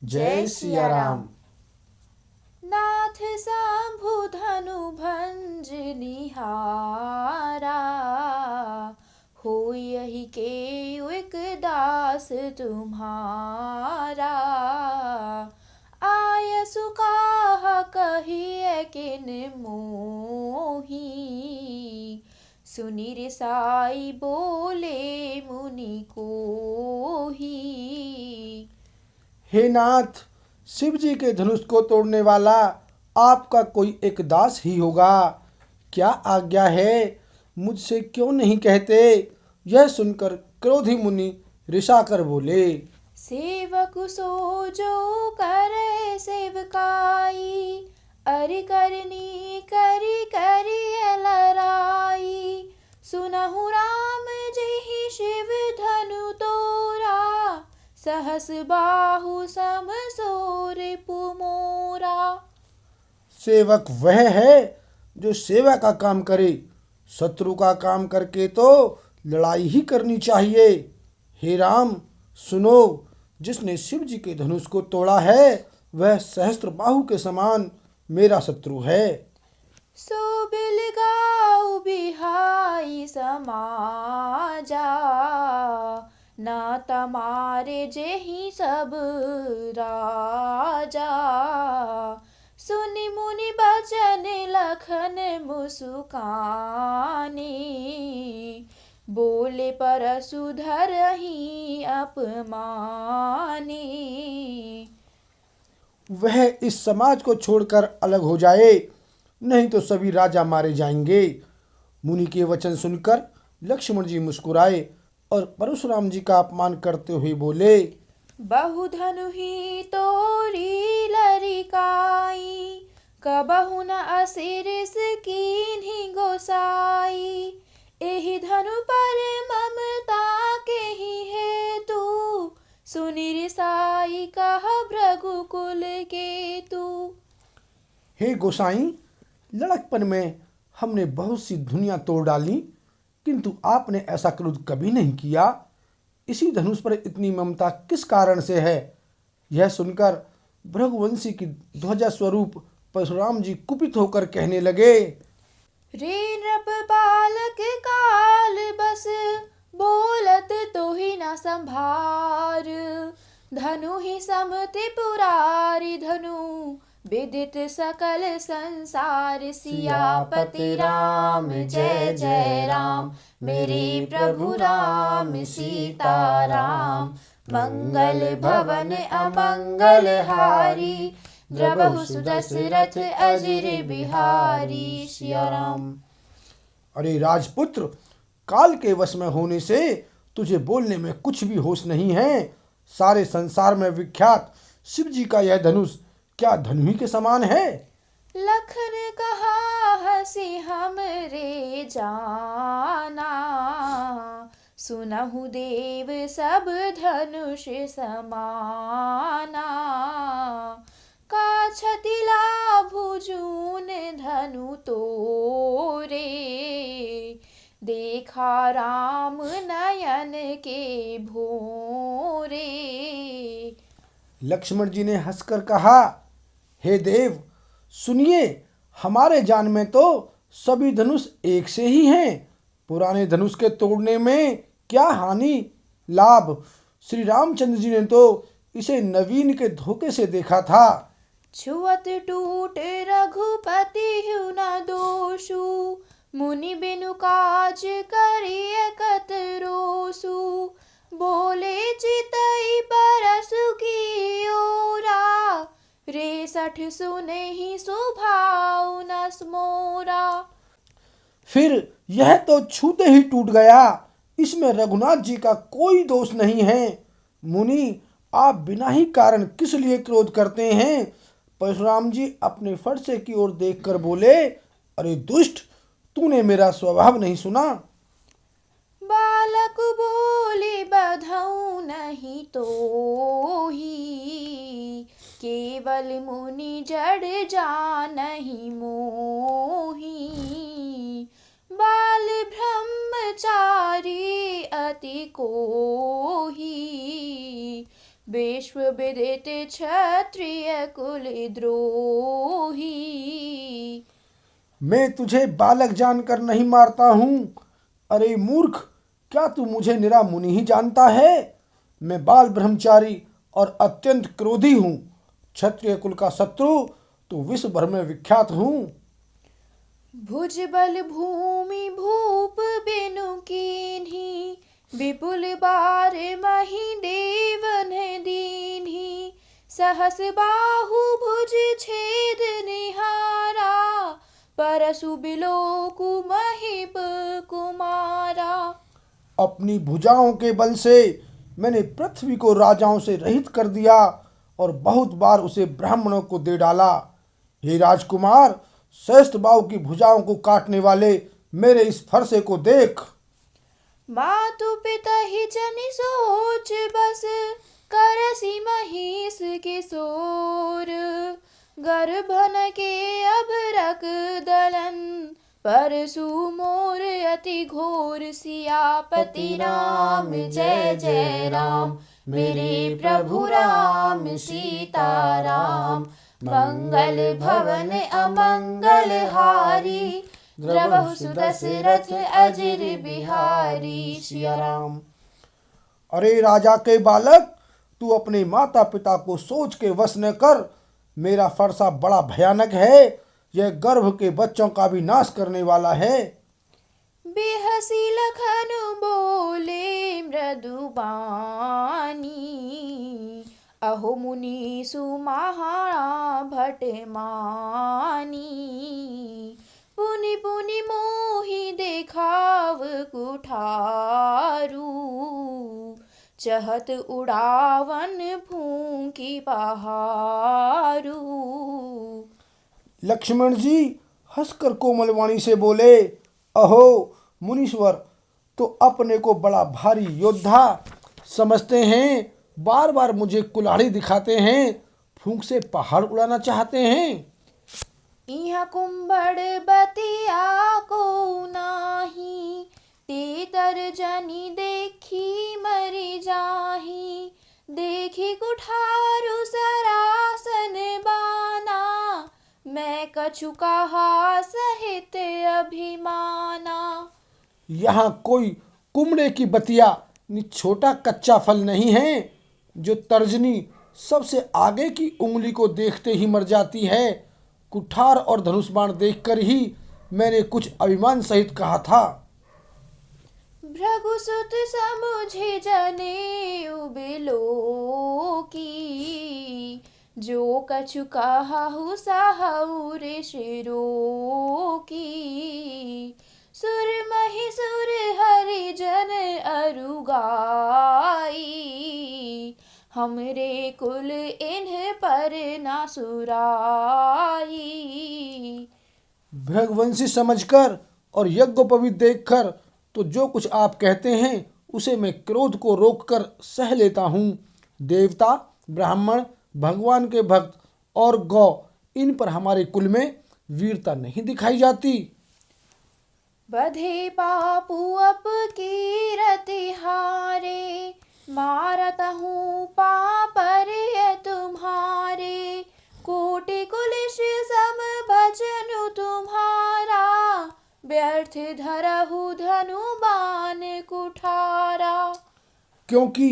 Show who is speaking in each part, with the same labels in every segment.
Speaker 1: जय सिया राम।
Speaker 2: नाथ शंभु धनु भंज निहारा, हो यही के एक दास तुम्हारा। आय सुकाह कहिए किन मोही, सुनि रिसाई बोले मुनि कोही।
Speaker 1: हे नाथ, शिव जी के धनुष को तोड़ने वाला आपका कोई एक दास ही होगा। क्या आज्ञा है, मुझसे क्यों नहीं कहते? यह सुनकर क्रोधी मुनि रिसा कर बोले।
Speaker 2: सेवक सो जो करे सेवकाई, अरि करनी करी करी लराई। सुनहु राम जहि शिव धनु तोरा, सहस बाहु सम सो रिपु मोरा।
Speaker 1: सेवक वह है जो सेवा का काम करे, शत्रु का काम करके तो लड़ाई ही करनी चाहिए। हे राम, सुनो, जिसने शिव जी के धनुष को तोड़ा है वह सहस्त्र बाहु के समान मेरा शत्रु है।
Speaker 2: सो बिलगाऊ बिहाई समाजा, ना तमारे जेहि सब राजा। सुनि मुनि बचन लखन मुसुकानी, बोले परसु धरहि अपमानी।
Speaker 1: वह इस समाज को छोड़कर अलग हो जाए, नहीं तो सभी राजा मारे जाएंगे। मुनि के वचन सुनकर लक्ष्मण जी मुस्कुराए और परशुराम जी का अपमान करते हुए बोले।
Speaker 2: बहुधनु ही तोरी लरिकाई, कबहु न असिरिस कीन्ही गोसाई। एहि धनु पर ममता के ही हेतु, सुनि रिसाई कह भृगुकुल केतु।
Speaker 1: हे गोसाई, लड़कपन में हमने बहुत सी दुनिया तोड़ डाली, किंतु आपने ऐसा क्रोध कभी नहीं किया। इसी धनुष पर इतनी ममता किस कारण से है? यह सुनकर भृगुवंशी की ध्वजा स्वरूप परशुराम जी कुपित होकर कहने लगे।
Speaker 2: रे नृप बालक काल बस, बोलत तो ही न संभार। धनु ही समति पुरारी धनु, विदित सकल संसार। सियापति राम जय जय राम, मेरे प्रभु राम सीताराम। मंगल भवन अमंगल हारी, द्रवहु सुदशरथ अजिर बिहारी। सिया राम।
Speaker 1: अरे राजपुत्र, काल के वश में होने से तुझे बोलने में कुछ भी होश नहीं है। सारे संसार में विख्यात शिव जी का यह धनुष क्या धनु ही के समान है?
Speaker 2: लखन कहा हसी हमरे जाना, सुनहु देव सब धनुष समाना। का क्षति लाभु जून धनु तोरे, देखा राम नयन के भोरे।
Speaker 1: लक्ष्मण जी ने हंसकर कहा, हे देव, सुनिए, हमारे जान में तो सभी धनुष एक से ही हैं। पुराने धनुष के तोड़ने में क्या हानि लाभ? श्री रामचंद्र जी ने तो इसे नवीन के धोखे से देखा था।
Speaker 2: छुअत टूट रघुपति हूँ न दोषु, मुनि बिनु काज करिए कत रोसु। बोले चितई परसु की ओरा, रे सठ सुने ही सुभाऊ न मोरा।
Speaker 1: फिर यह तो छूते ही टूट गया, इसमें रघुनाथ जी का कोई दोष नहीं है। मुनि, आप बिना ही कारण किस लिए क्रोध करते हैं? परशुराम जी अपने फरसे की ओर देखकर बोले। अरे दुष्ट, तूने मेरा स्वभाव नहीं सुना?
Speaker 2: बालक बोले बधऊ नहीं तो ही, केवल मुनि जड़ जानहि मोही। बाल ब्रह्मचारी अति कोही, विश्व विदित क्षत्रिय कुल द्रोही।
Speaker 1: मैं तुझे बालक जानकर नहीं मारता हूँ। अरे मूर्ख, क्या तू मुझे निरा मुनि ही जानता है? मैं बाल ब्रह्मचारी और अत्यंत क्रोधी हूँ। क्षत्रिय कुल का शत्रु तो विश्व भर में विख्यात हूँ।
Speaker 2: भुज बल भूमि भूप बिनु कीन्ही, विपुल बार मही देवन दीन्ही। सहस बाहु भुज छेद निहारा, परसु बिलोकु महीप कुमारा।
Speaker 1: अपनी भुजाओं के बल से मैंने पृथ्वी को राजाओं से रहित कर दिया और बहुत बार उसे ब्राह्मणों को दे डाला। हे राजकुमार, श्रेष्ठ बाहु की भुजाओं को काटने वाले मेरे इस फरसे को देख।
Speaker 2: मातु पिता ही जनि सोच बस, करसी महिष किशोर। गर्भन के अभरक दलन, परसु मोर अति घोर। सियापति राम जय जय राम, मेरे प्रभु राम सीताराम। मंगल भवन अमंगल हारी, द्रवहु सुदशरथ अजिर बिहारी।
Speaker 1: सिया राम। अरे राजा के बालक, तू अपने माता पिता को सोच के वश न कर। मेरा फरसा बड़ा भयानक है। यह गर्भ के बच्चों का भी नाश करने वाला है।
Speaker 2: बेहसी लखन बोले मृदु बानी, अहो मुनि सुमहारा भट मानी। पुनि पुनि मोहि देखाव कुठारू, चहत उड़ावन फूंकी पहारू।
Speaker 1: लक्ष्मण जी हंसकर कोमल वाणी से बोले, अहो मुनीश्वर, तो अपने को बड़ा भारी योद्धा समझते हैं। बार बार मुझे कुल्हाड़ी दिखाते हैं, फूंक से पहाड़ उड़ाना चाहते हैं।
Speaker 2: इहाँ कुंभड़ बतिया को नाही, तेतर जनी देखी मरि जाही। देखी कुठारु सरासन बाना, मैं कछु कहा सहित अभिमाना।
Speaker 1: यहाँ कोई कुमड़े की बतिया नि छोटा कच्चा फल नहीं है, जो तर्जनी सबसे आगे की उंगली को देखते ही मर जाती है। कुठार और धनुष बाण देखकर ही मैंने कुछ अभिमान सहित कहा था।
Speaker 2: भृगुसुत समुझे जनेऊ बिलो की, जो कछु कहु सहु ऋषिरो की। सुर महि सुर हरिजन अरु गाई, हमरे कुल इन्ह पर ना सुराई।
Speaker 1: भृगवंशी समझकर और यज्ञोपवीत देखकर तो जो कुछ आप कहते हैं उसे मैं क्रोध को रोककर सह लेता हूँ। देवता, ब्राह्मण, भगवान के भक्त और गौ, इन पर हमारे कुल में वीरता नहीं दिखाई जाती।
Speaker 2: बधे पापु अप कीरति हारे, मारत हूँ पापर ये तुम्हारे। कोटि कुलिश सम भजनु तुम्हारा, व्यर्थ धरहु धनु बाण कुठारा।
Speaker 1: क्योंकि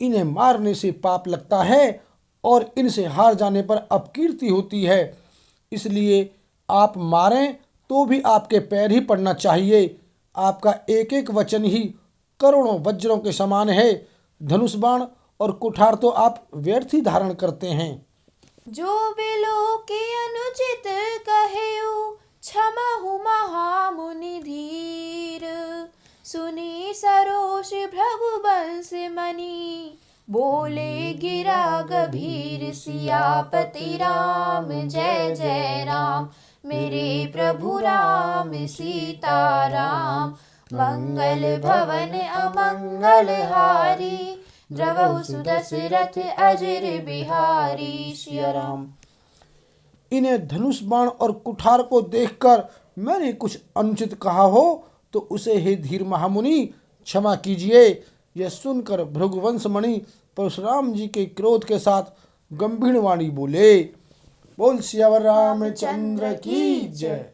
Speaker 1: इन्हें मारने से पाप लगता है और इनसे हार जाने पर अपकीर्ति होती है, इसलिए आप मारें तो भी आपके पैर ही पड़ना चाहिए। आपका एक एक वचन ही करोड़ों वज्रों के समान है। धनुष बाण और कुठार तो आप व्यर्थ ही धारण करते हैं।
Speaker 2: जो बिलो के अनुचित कहेउ, क्षमहु महामुनि धीर। सुनी सरोष भृगुवंश मणि, बोले गिरा गभीर। सियापति राम जय जय राम, मेरे प्रभु राम सीताराम। मंगल भवन अमंगल हारी, द्रवहु सुदशरथ अजिर बिहारी। सिया राम।
Speaker 1: इन्हें धनुष बाण और कुठार को देखकर मैंने कुछ अनुचित कहा हो तो उसे हे धीर महामुनि क्षमा कीजिए। यह सुनकर भृगुवंश मणि परशुराम जी के क्रोध के साथ गंभीर वाणी बोले, बोल सियावर रामचंद्र की जय।